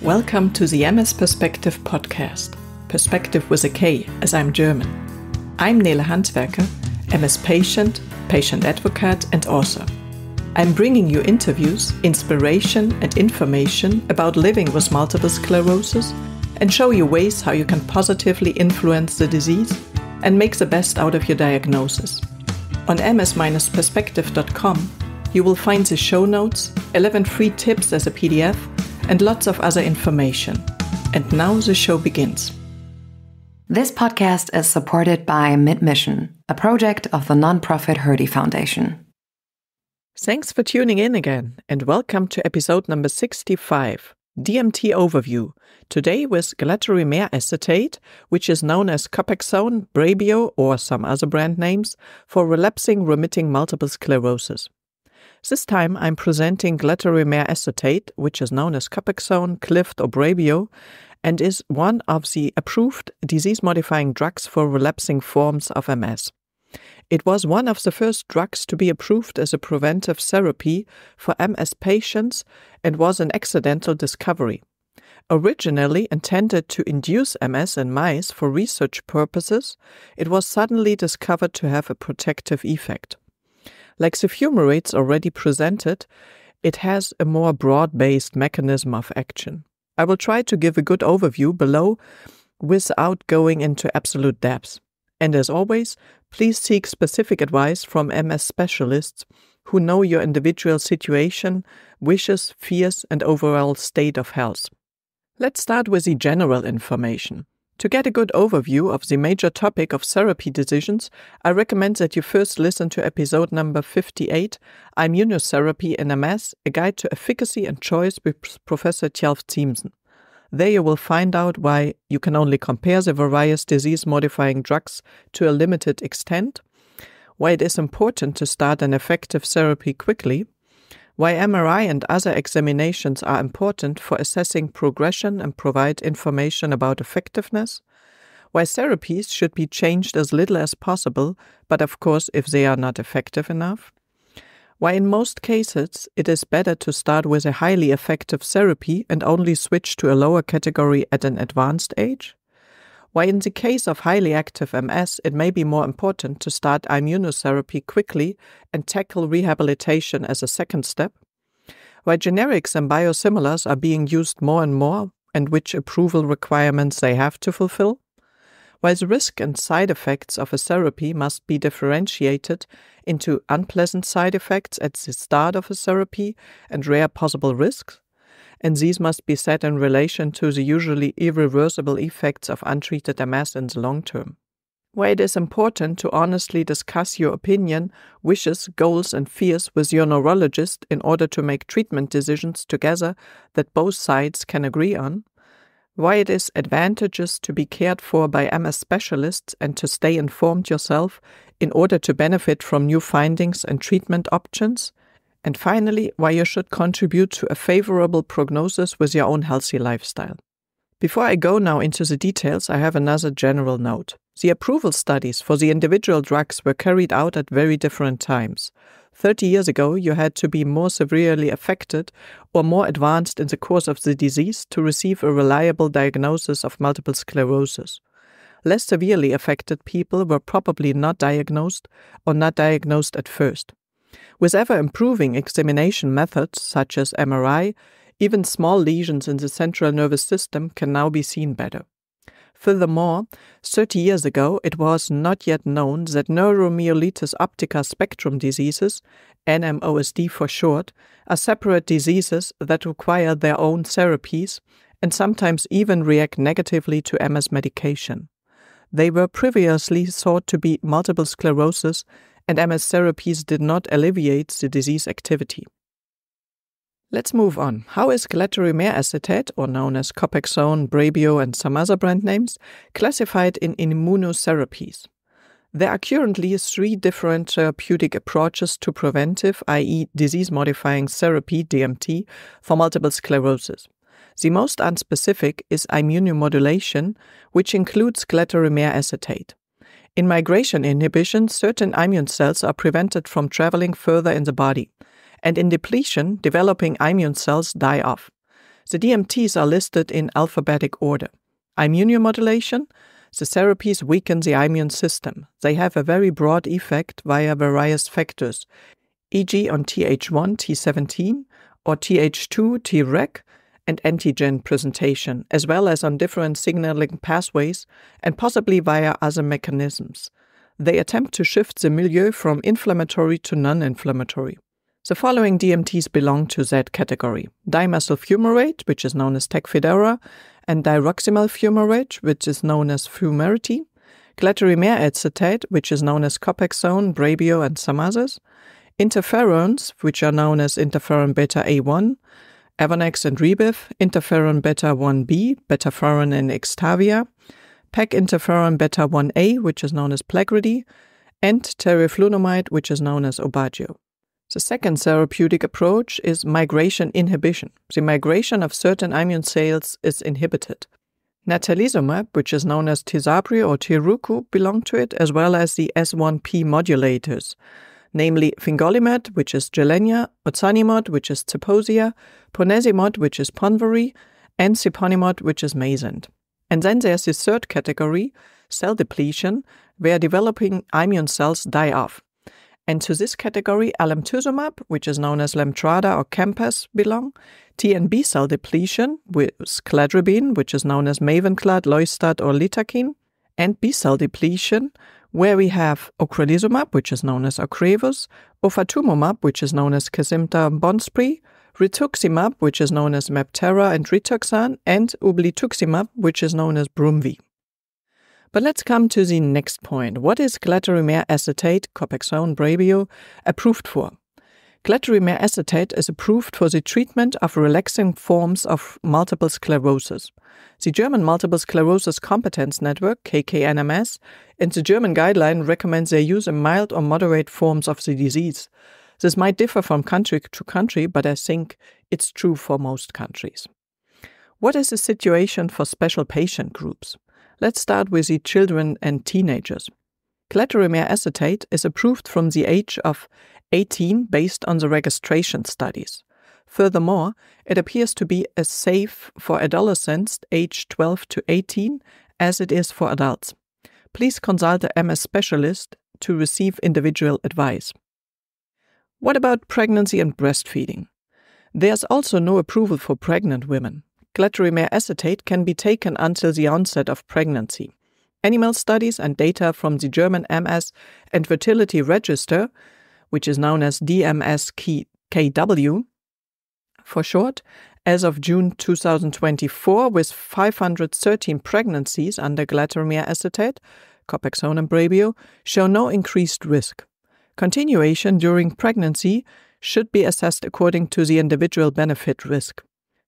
Welcome to the MS-Perspektive podcast. Perspective with a K, as I'm German. I'm Nele Handwerker, MS patient, patient advocate and author. I'm bringing you interviews, inspiration and information about living with multiple sclerosis and show you ways how you can positively influence the disease and make the best out of your diagnosis. On ms-perspektive.com you will find the show notes, 11 free tips as a PDF and lots of other information. And now the show begins. This podcast is supported by Mid-Mission, a project of the nonprofit Hertie Foundation. Thanks for tuning in again and welcome to episode number 65, DMT Overview, today with Glatiramer Acetate, which is known as Copaxone, Brabio or some other brand names, for relapsing remitting multiple sclerosis. This time I'm presenting Glatiramer Acetate, which is known as Copaxone, Clift or Brabio, and is one of the approved disease-modifying drugs for relapsing forms of MS. It was one of the first drugs to be approved as a preventive therapy for MS patients and was an accidental discovery. Originally intended to induce MS in mice for research purposes, it was suddenly discovered to have a protective effect. Like the fumarates already presented, it has a more broad-based mechanism of action. I will try to give a good overview below without going into absolute depth. And as always, please seek specific advice from MS specialists who know your individual situation, wishes, fears, and overall state of health. Let's start with the general information. To get a good overview of the major topic of therapy decisions, I recommend that you first listen to episode number 58, Immunotherapy in MS, a guide to efficacy and choice with Professor Tjalf Thiemsen. There you will find out why you can only compare the various disease-modifying drugs to a limited extent, why it is important to start an effective therapy quickly, why MRI and other examinations are important for assessing progression and provide information about effectiveness, why therapies should be changed as little as possible, but of course if they are not effective enough, why in most cases it is better to start with a highly effective therapy and only switch to a lower category at an advanced age, why in the case of highly active MS it may be more important to start immunotherapy quickly and tackle rehabilitation as a second step, why generics and biosimilars are being used more and more and which approval requirements they have to fulfill, why the risk and side effects of a therapy must be differentiated into unpleasant side effects at the start of a therapy and rare possible risks, and these must be set in relation to the usually irreversible effects of untreated MS in the long term. Why it is important to honestly discuss your opinion, wishes, goals and fears with your neurologist in order to make treatment decisions together that both sides can agree on. Why it is advantageous to be cared for by MS specialists and to stay informed yourself in order to benefit from new findings and treatment options. And finally, why you should contribute to a favorable prognosis with your own healthy lifestyle. Before I go now into the details, I have another general note. The approval studies for the individual drugs were carried out at very different times. 30 years ago, you had to be more severely affected or more advanced in the course of the disease to receive a reliable diagnosis of multiple sclerosis. Less severely affected people were probably not diagnosed or not diagnosed at first. With ever-improving examination methods such as MRI, even small lesions in the central nervous system can now be seen better. Furthermore, 30 years ago it was not yet known that neuromyelitis optica spectrum diseases, NMOSD for short, are separate diseases that require their own therapies and sometimes even react negatively to MS medication. They were previously thought to be multiple sclerosis and MS therapies did not alleviate the disease activity. Let's move on. How is Glatiramer Acetate, or known as Copaxone, Brabio and some other brand names, classified in immunotherapies? There are currently 3 different therapeutic approaches to preventive, i.e. disease-modifying therapy, DMT, for multiple sclerosis. The most unspecific is immunomodulation, which includes Glatiramer Acetate. In migration inhibition, certain immune cells are prevented from traveling further in the body, and in depletion, developing immune cells die off. The DMTs are listed in alphabetic order. Immunomodulation. The therapies weaken the immune system. They have a very broad effect via various factors, e.g. on Th1, T17, or Th2, Treg, and antigen presentation, as well as on different signaling pathways and possibly via other mechanisms. They attempt to shift the milieu from inflammatory to non-inflammatory. The following DMTs belong to that category: dimethyl fumarate, which is known as Tecfidera, and diroximel fumarate, which is known as fumarate, Glatiramer Acetate, which is known as Copaxone, Brabio, and some others, interferons, which are known as interferon beta A1, Avonex and Rebif, interferon beta 1b, betaferon and Extavia, PEG interferon beta 1a, which is known as Plegridy, and teriflunomide, which is known as Aubagio. The second therapeutic approach is migration inhibition. The migration of certain immune cells is inhibited. Natalizumab, which is known as Tysabri or Tiruku, belong to it, as well as the S1P modulators, namely fingolimod, which is Gilenya, ozanimod, which is Zeposia, ponesimod, which is Ponvory, and siponimod, which is Mayzent. And then there's the third category, cell depletion, where developing immune cells die off. And to this category, alemtuzumab, which is known as Lemtrada or Kempas, belong. T and B cell depletion with cladribine, which is known as Mavenclad, Loistat, or Litakine. And B cell depletion, where we have ocrelizumab, which is known as Ocrevus, ofatumumab, which is known as Kesimpta Bonspri, rituximab, which is known as Meptera and Rituxan, and ublituximab, which is known as Brumvi. But let's come to the next point. What is Glatiramer Acetate, Copaxone, Brabio, approved for? Glatiramer Acetate is approved for the treatment of relaxing forms of multiple sclerosis. The German Multiple Sclerosis Competence Network, KKNMS, and the German guideline recommends their use in mild or moderate forms of the disease. This might differ from country to country, but I think it's true for most countries. What is the situation for special patient groups? Let's start with the children and teenagers. Glatiramer Acetate is approved from the age of 18 based on the registration studies. Furthermore, it appears to be as safe for adolescents aged 12 to 18 as it is for adults. Please consult a MS specialist to receive individual advice. What about pregnancy and breastfeeding? There's also no approval for pregnant women. Glatiramer Acetate can be taken until the onset of pregnancy. Animal studies and data from the German MS and Fertility Register, which is known as DMSKW for short, as of June 2024, with 513 pregnancies under Glatiramer Acetate, Copaxone and Brabio, show no increased risk. Continuation during pregnancy should be assessed according to the individual benefit risk.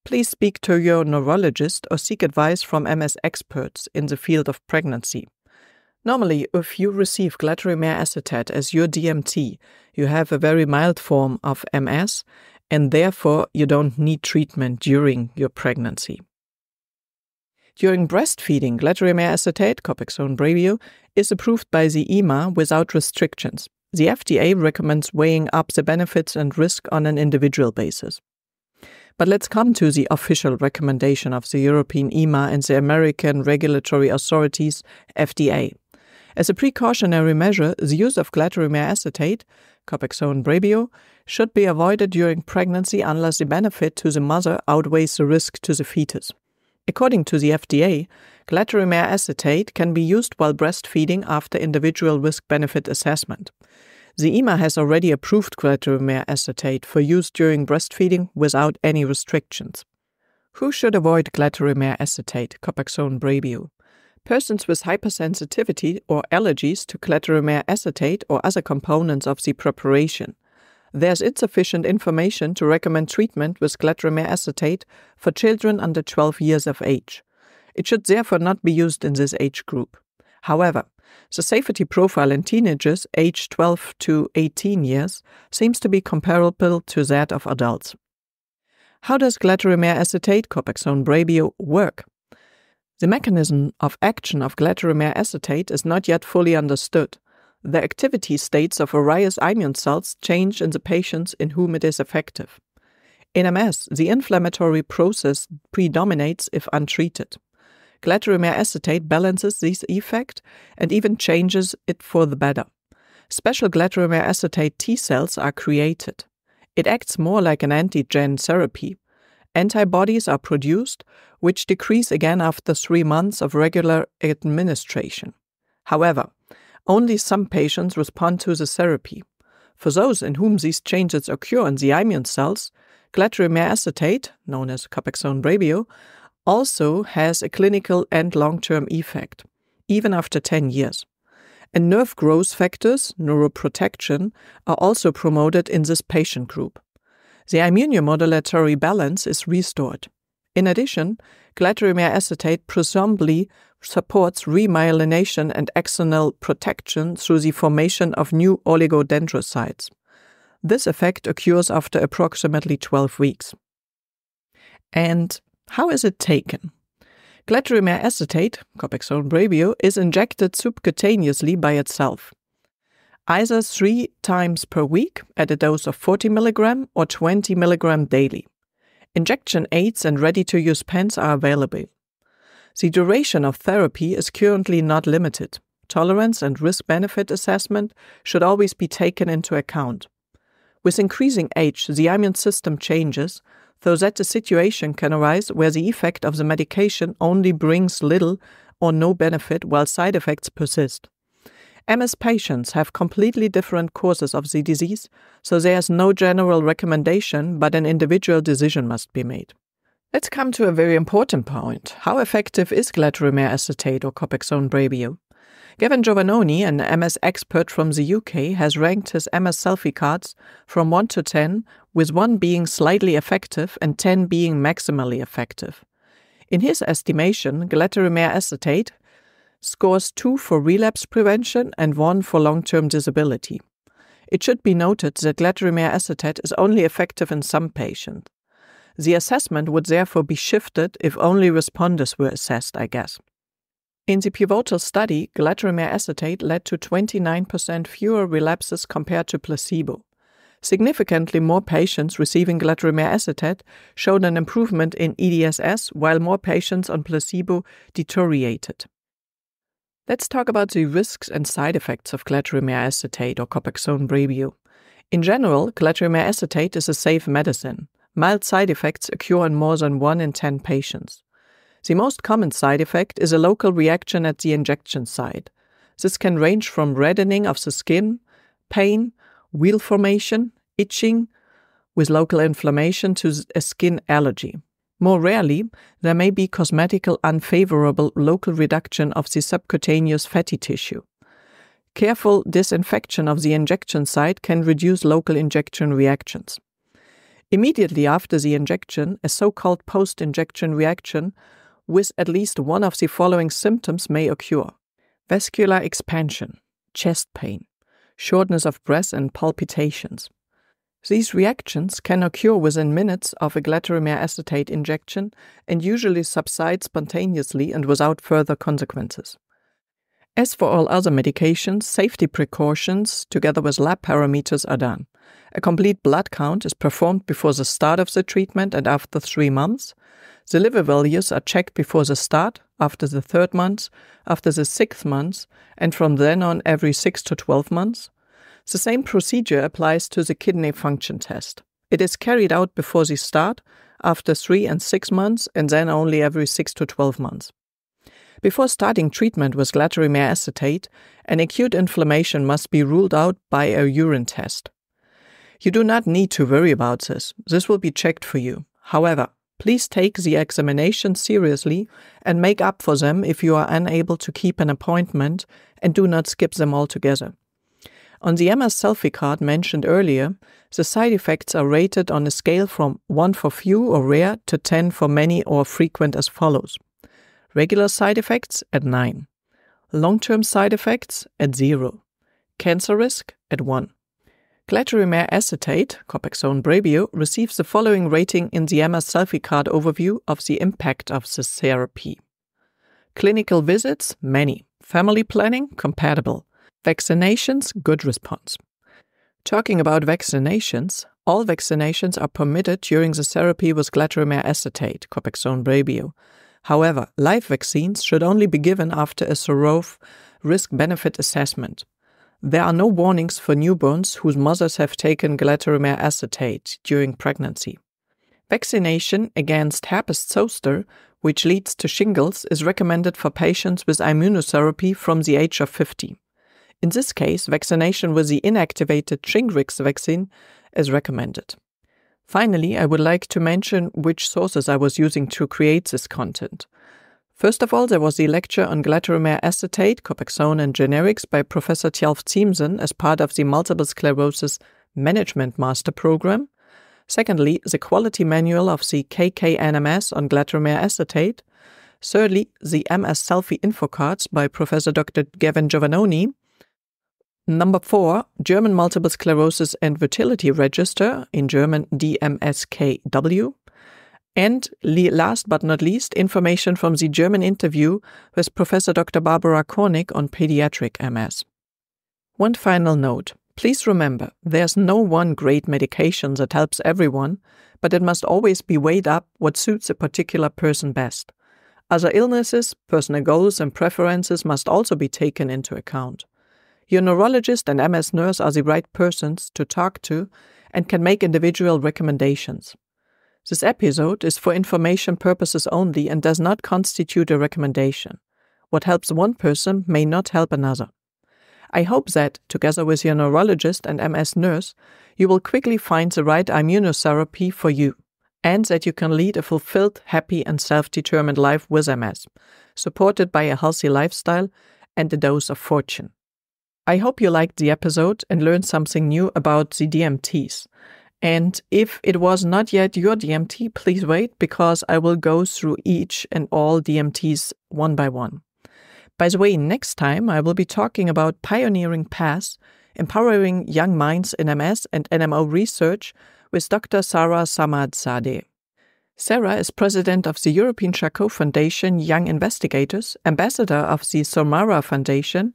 Please speak to your neurologist or seek advice from MS experts in the field of pregnancy. Normally, if you receive Glatiramer Acetate as your DMT, you have a very mild form of MS, and therefore you don't need treatment during your pregnancy. During breastfeeding, Glatiramer Acetate, Copaxone Brabio, is approved by the EMA without restrictions. The FDA recommends weighing up the benefits and risk on an individual basis. But let's come to the official recommendation of the European EMA and the American regulatory authorities, FDA. As a precautionary measure, the use of Glatiramer Acetate, Copaxone Brabio, should be avoided during pregnancy unless the benefit to the mother outweighs the risk to the fetus. According to the FDA, Glatiramer Acetate can be used while breastfeeding after individual risk-benefit assessment. The EMA has already approved Glatiramer Acetate for use during breastfeeding without any restrictions. Who should avoid Glatiramer Acetate, Copaxone Brabio? Persons with hypersensitivity or allergies to Glatiramer Acetate or other components of the preparation. There's insufficient information to recommend treatment with Glatiramer Acetate for children under 12 years of age. It should therefore not be used in this age group. However, the safety profile in teenagers aged 12 to 18 years seems to be comparable to that of adults. How does Glatiramer Acetate, Copaxone Brabio, work? The mechanism of action of Glatiramer Acetate is not yet fully understood. The activity states of various immune cells change in the patients in whom it is effective. In MS, the inflammatory process predominates if untreated. Glatiramer acetate balances this effect and even changes it for the better. Special glatiramer acetate T cells are created. It acts more like an antigen therapy. Antibodies are produced, which decrease again after 3 months of regular administration. However, only some patients respond to the therapy. For those in whom these changes occur in the immune cells, Glatiramer acetate, known as Copaxone and Brabio, also has a clinical and long-term effect, even after 10 years. And nerve growth factors, neuroprotection, are also promoted in this patient group. The immunomodulatory balance is restored. In addition, Glatiramer acetate presumably supports remyelination and axonal protection through the formation of new oligodendrocytes. This effect occurs after approximately 12 weeks. And how is it taken? Glatiramer acetate, Copaxone and Brabio, is injected subcutaneously by itself, either 3 times per week at a dose of 40 mg or 20 mg daily. Injection aids and ready-to-use pens are available. The duration of therapy is currently not limited. Tolerance and risk-benefit assessment should always be taken into account. With increasing age, the immune system changes, so that a situation can arise where the effect of the medication only brings little or no benefit while side effects persist. MS patients have completely different courses of the disease, so there is no general recommendation, but an individual decision must be made. Let's come to a very important point. How effective is Glatiramer acetate or Copaxone and Brabio? Gavin Giovannoni, an MS expert from the UK, has ranked his MS selfie cards from 1 to 10, with 1 being slightly effective and 10 being maximally effective. In his estimation, Glatiramer acetate scores 2 for relapse prevention and 1 for long-term disability. It should be noted that Glatiramer acetate is only effective in some patients. The assessment would therefore be shifted if only responders were assessed, I guess. In the pivotal study, Glatiramer acetate led to 29% fewer relapses compared to placebo. Significantly more patients receiving Glatiramer acetate showed an improvement in EDSS, while more patients on placebo deteriorated. Let's talk about the risks and side effects of Glatiramer acetate or Copaxone and Brabio. In general, Glatiramer acetate is a safe medicine. Mild side effects occur in more than 1 in 10 patients. The most common side effect is a local reaction at the injection site. This can range from reddening of the skin, pain, wheal formation, itching, with local inflammation to a skin allergy. More rarely, there may be cosmetical unfavorable local reduction of the subcutaneous fatty tissue. Careful disinfection of the injection site can reduce local injection reactions. Immediately after the injection, a so-called post-injection reaction with at least one of the following symptoms may occur: vascular expansion, chest pain, shortness of breath and palpitations. These reactions can occur within minutes of a Glatiramer acetate injection and usually subside spontaneously and without further consequences. As for all other medications, safety precautions together with lab parameters are done. A complete blood count is performed before the start of the treatment and after 3 months. The liver values are checked before the start, after the 3rd month, after the 6th month, and from then on every 6 to 12 months. The same procedure applies to the kidney function test. It is carried out before the start, after 3 and 6 months, and then only every 6 to 12 months. Before starting treatment with Glatiramer acetate, an acute inflammation must be ruled out by a urine test. You do not need to worry about this. This will be checked for you. However, please take the examination seriously and make up for them if you are unable to keep an appointment, and do not skip them altogether. On the MS selfie card mentioned earlier, the side effects are rated on a scale from 1 for few or rare to 10 for many or frequent as follows. Regular side effects at 9. Long-term side effects at 0. Cancer risk at 1. Glatiramer acetate, Copaxone and Brabio, receives the following rating in the MS selfie card overview of the impact of this therapy. Clinical visits, many. Family planning, compatible. Vaccinations, good response. Talking about vaccinations, All vaccinations are permitted during the therapy with Glatiramer Acetate, Copaxone and Brabio. However, live vaccines should only be given after a thorough risk-benefit assessment. There are no warnings for newborns whose mothers have taken Glatiramer Acetate during pregnancy. Vaccination against herpes zoster, which leads to shingles, is recommended for patients with immunotherapy from the age of 50. In this case, vaccination with the inactivated Shingrix vaccine is recommended. Finally, I would like to mention which sources I was using to create this content. First of all, there was the lecture on Glatiramer Acetate, Copaxone and generics by Professor Tjalf Thiemsen as part of the Multiple Sclerosis Management Master Program. Secondly, the quality manual of the KK-NMS on Glatiramer Acetate. Thirdly, the MS Selfie info cards by Professor Dr. Gavin Giovannoni. Number 4, German Multiple Sclerosis and Fertility Register, in German DMSKW. And last but not least, information from the German interview with Professor Dr. Barbara Kornick on pediatric MS. One final note. Please remember, there's no one great medication that helps everyone, but it must always be weighed up what suits a particular person best. Other illnesses, personal goals and preferences must also be taken into account. Your neurologist and MS nurse are the right persons to talk to and can make individual recommendations. This episode is for information purposes only and does not constitute a recommendation. What helps one person may not help another. I hope that, together with your neurologist and MS nurse, you will quickly find the right immunotherapy for you, and that you can lead a fulfilled, happy and self-determined life with MS, supported by a healthy lifestyle and a dose of fortune. I hope you liked the episode and learned something new about the DMTs. And if it was not yet your DMT, please wait, because I will go through each and all DMTs one by one. By the way, next time I will be talking about pioneering paths, empowering young minds in MS and NMO research with Dr. Sarah Samadzadeh. Sarah is president of the European Charcot Foundation Young Investigators, ambassador of the Somara Foundation,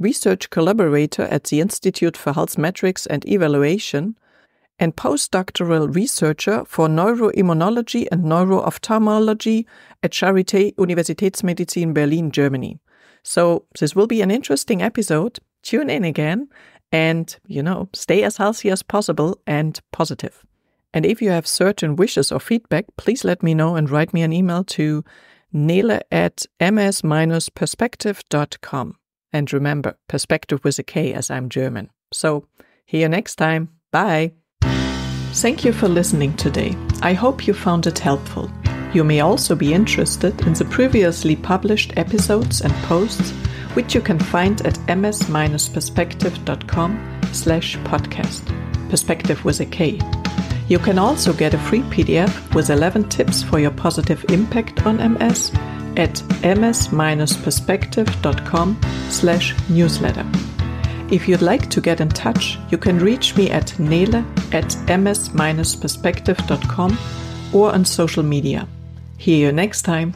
research collaborator at the Institute for Health Metrics and Evaluation, and postdoctoral researcher for neuroimmunology and neuroophthalmology at Charité Universitätsmedizin Berlin, Germany. So this will be an interesting episode. Tune in again and, stay as healthy as possible and positive. And if you have certain wishes or feedback, please let me know and write me an email to nele@ms-perspektive.com. And remember, perspective with a K, as I'm German. So, see you next time. Bye. Thank you for listening today. I hope you found it helpful. You may also be interested in the previously published episodes and posts, which you can find at ms-perspektive.com/podcast. Perspective with a K. You can also get a free PDF with 11 tips for your positive impact on MS at ms-perspektive.com/newsletter. If you'd like to get in touch, you can reach me at nele@ms-perspektive.com or on social media. See you next time.